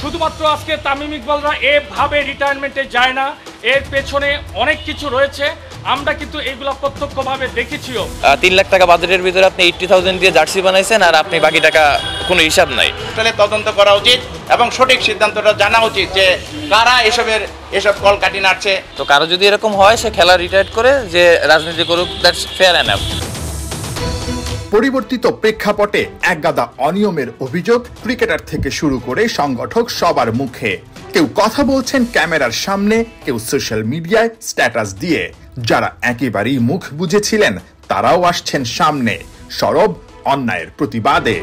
শুধুমাত্র আজকে তামিম ইকবালরা এভাবে রিটায়ারমেন্টে যায় না, এর পেছনে অনেক কিছু রয়েছে। আমরা কিন্তু এগুলো প্রত্যক্ষভাবে দেখেছিও। 3 লাখ টাকা বাজেটের ভিতরে আপনি 80,000 দিয়ে জার্সি বানাইছেন, আর আপনি বাকি টাকা কোনো হিসাব নাই। তাহলে তদন্ত করা উচিত এবং সঠিক সিদ্ধান্তটা জানা উচিত যে কারা এসব কলকাঠি নাড়ছে। তো কারো যদি এরকম হয় সে খেলা রিটায়ার করে যে রাজনীতি করুক, দ্যাটস ফেয়ার এনাফ। পরিবর্তিত প্রেক্ষাপটে একগাদা অনিয়মের অভিযোগ ক্রিকেটার থেকে শুরু করে সংগঠক সবার মুখে। কেউ কথা বলছেন ক্যামেরার সামনে, কেউ সোশ্যাল মিডিয়ায় স্ট্যাটাস দিয়ে। যারা একেবারেই মুখ বুজেছিলেন তারাও আসছেন সামনে সরব অন্যায়ের প্রতিবাদে।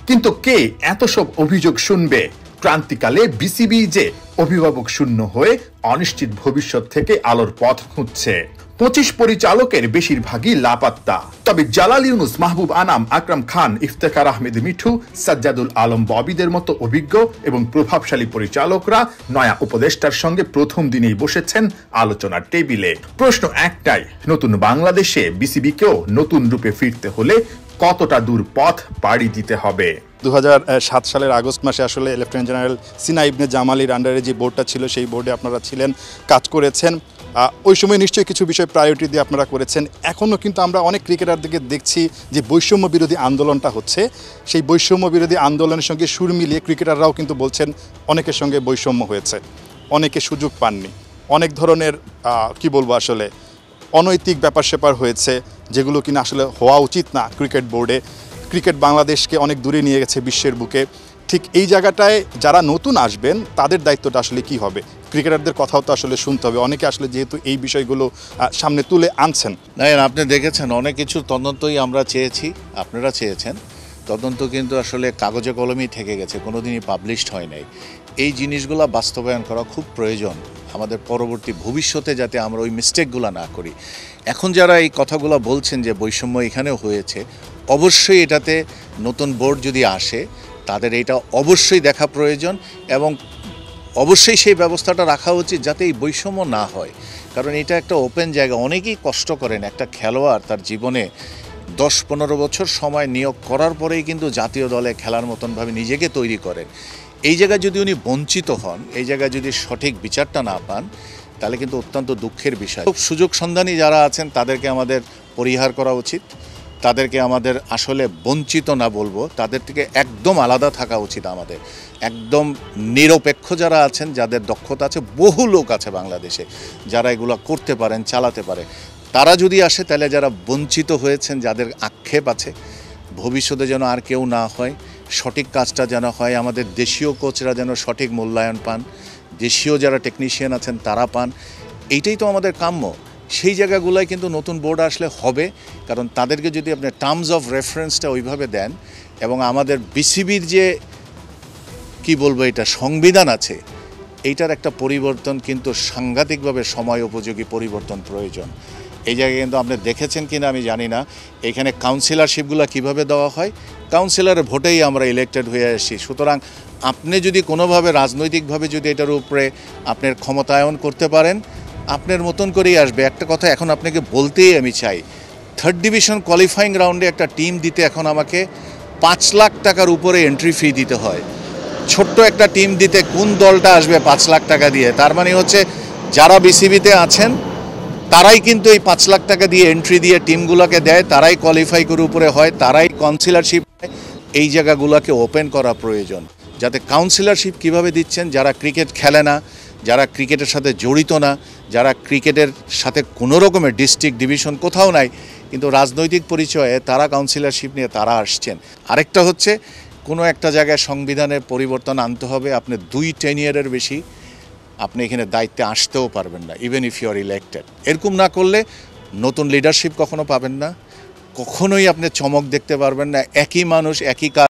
কিন্তু কে এত সব অভিযোগ শুনবে? ক্রান্তিকালে বিসিবি যে অভিভাবক শূন্য হয়ে অনিশ্চিত ভবিষ্যৎ থেকে আলোর পথ খুঁজছে। 25 পরিচালকের বেশিরভাগই লাপাত্তা। তবে জালাল ইউনুস, মাহবুব আনাম, আকরাম খান, ইফতেখার আহমেদ মিঠু, সাজ্জাদুল আলম ববিদের মতো অভিজ্ঞ এবং প্রভাবশালী পরিচালকরা নয়া উপদেষ্টার সঙ্গে প্রথম দিনেই বসেছেন আলোচনার টেবিলে। প্রশ্ন একটাই, নতুন বাংলাদেশে বিসিবিকেও নতুন রূপে ফিরতে হলে কতটা দূর পথ পাড়ি দিতে হবে? 2007 সালের আগস্ট মাসে আসলে লেফটেন্যান্ট জেনারেল সিনা ইবনে জামালির আন্ডারে যে বোর্ডটা ছিল সেই বোর্ডে আপনারা ছিলেন, কাজ করেছেন। ওই সময় নিশ্চয়ই কিছু বিষয় প্রায়োরিটি দিয়ে আপনারা করেছেন। এখনও কিন্তু আমরা অনেক ক্রিকেটারদেরকে দেখছি যে বৈষম্য বিরোধী আন্দোলনটা হচ্ছে, সেই বৈষম্য বিরোধী আন্দোলনের সঙ্গে সুর মিলিয়ে ক্রিকেটাররাও কিন্তু বলছেন অনেকের সঙ্গে বৈষম্য হয়েছে, অনেকে সুযোগ পাননি, অনেক ধরনের কি বলবো আসলে অনৈতিক ব্যাপার স্যাপার হয়েছে যেগুলো কিনা আসলে হওয়া উচিত না ক্রিকেট বোর্ডে। ক্রিকেট বাংলাদেশকে অনেক দূরে নিয়ে গেছে বিশ্বের বুকে। ঠিক এই জায়গাটায় যারা নতুন আসবেন তাদের দায়িত্বটা আসলে কি হবে? ক্রিকেটারদের কথাও তো আসলে শুনতে হবে। অনেকে আসলে যেহেতু এই বিষয়গুলো সামনে তুলে আনছেন। না, আপনি দেখেছেন অনেক কিছু তদন্তই আমরা চেয়েছি, আপনারা চেয়েছেন। তদন্ত কিন্তু আসলে কাগজে কলমেই থেকে গেছে, কোনোদিনই পাবলিশড হয় নাই। এই জিনিসগুলো বাস্তবায়ন করা খুব প্রয়োজন আমাদের পরবর্তী ভবিষ্যতে, যাতে আমরা ওই মিস্টেকগুলো না করি। এখন যারা এই কথাগুলো বলছেন যে বৈষম্য এখানেও হয়েছে, অবশ্যই এটাতে নতুন বোর্ড যদি আসে তাদের এটা অবশ্যই দেখা প্রয়োজন এবং অবশ্যই সেই ব্যবস্থাটা রাখা উচিত যাতে এই বৈষম্য না হয়। কারণ এটা একটা ওপেন জায়গা, অনেকেই কষ্ট করেন। একটা খেলোয়াড় তার জীবনে 10-15 বছর সময় নিয়োগ করার পরেই কিন্তু জাতীয় দলে খেলার মতনভাবে নিজেকে তৈরি করেন। এই জায়গায় যদি উনি বঞ্চিত হন, এই জায়গায় যদি সঠিক বিচারটা না পান, তাহলে কিন্তু অত্যন্ত দুঃখের বিষয়। সুযোগ সন্ধানী যারা আছেন তাদেরকে আমাদের পরিহার করা উচিত, তাদেরকে আমাদের আসলে বঞ্চিত না বলবো, তাদের থেকে একদম আলাদা থাকা উচিত আমাদের। একদম নিরপেক্ষ যারা আছেন, যাদের দক্ষতা আছে, বহু লোক আছে বাংলাদেশে যারা এগুলো করতে পারেন, চালাতে পারে, তারা যদি আসে তাহলে যারা বঞ্চিত হয়েছেন, যাদের আক্ষেপ আছে, ভবিষ্যতে যেন আর কেউ না হয়, সঠিক কাজটা যেন হয়। আমাদের দেশীয় কোচরা যেন সঠিক মূল্যায়ন পান, দেশীয় যারা টেকনিশিয়ান আছেন তারা পান, এইটাই তো আমাদের কাম্য। সেই জায়গাগুলোয় কিন্তু নতুন বোর্ড আসলে হবে, কারণ তাদেরকে যদি আপনি টার্মস অফ রেফারেন্সটা ওইভাবে দেন এবং আমাদের বিসিবির যে কি বলবো এটা সংবিধান আছে, এইটার একটা পরিবর্তন কিন্তু সাংঘাতিকভাবে সময় উপযোগী পরিবর্তন প্রয়োজন। এই জায়গায় কিন্তু আপনি দেখেছেন কিনা আমি জানি না, এখানে কাউন্সিলরশিপগুলো কিভাবে দেওয়া হয়, কাউন্সিলরের ভোটেই আমরা ইলেক্টেড হয়ে আসছি। সুতরাং আপনি যদি কোনোভাবে রাজনৈতিকভাবে যদি এটার উপরে আপনার ক্ষমতায়ন করতে পারেন, আপনার মতন করেই আসবে। একটা কথা এখন আপনাকে বলতেই আমি চাই, 3rd ডিভিশন কোয়ালিফাইং রাউন্ডে একটা টিম দিতে এখন আমাকে 5 লাখ টাকার উপরে এন্ট্রি ফি দিতে হয়। ছোট্ট একটা টিম দিতে কোন দলটা আসবে 5 লাখ টাকা দিয়ে? তার মানে হচ্ছে যারা বিসিবিতে আছেন তারাই কিন্তু এই 5 লাখ টাকা দিয়ে এন্ট্রি দিয়ে টিমগুলোকে দেয়, তারাই কোয়ালিফাই করে উপরে হয়, তারাই কাউন্সিলরশিপ। এই জায়গাগুলোকে ওপেন করা প্রয়োজন, যাতে কাউন্সিলরশিপ কিভাবে দিচ্ছেন যারা ক্রিকেট খেলে না, যারা ক্রিকেটের সাথে জড়িত না, যারা ক্রিকেটের সাথে কোনো রকমের ডিস্ট্রিক্ট ডিভিশন কোথাও নাই, কিন্তু রাজনৈতিক পরিচয়ে তারা কাউন্সিলরশিপ নিয়ে তারা আসছেন। আরেকটা হচ্ছে কোনো একটা জায়গায় সংবিধানের পরিবর্তন আনতে হবে। আপনি 2 টেনিয়ারের বেশি আপনি এখানে দায়িত্বে আসতেও পারবেন না, even if you are elected. এরকম না করলে নতুন লিডারশিপ কখনো পাবেন না, কখনোই আপনি চমক দেখতে পারবেন না। একই মানুষ একই কাজ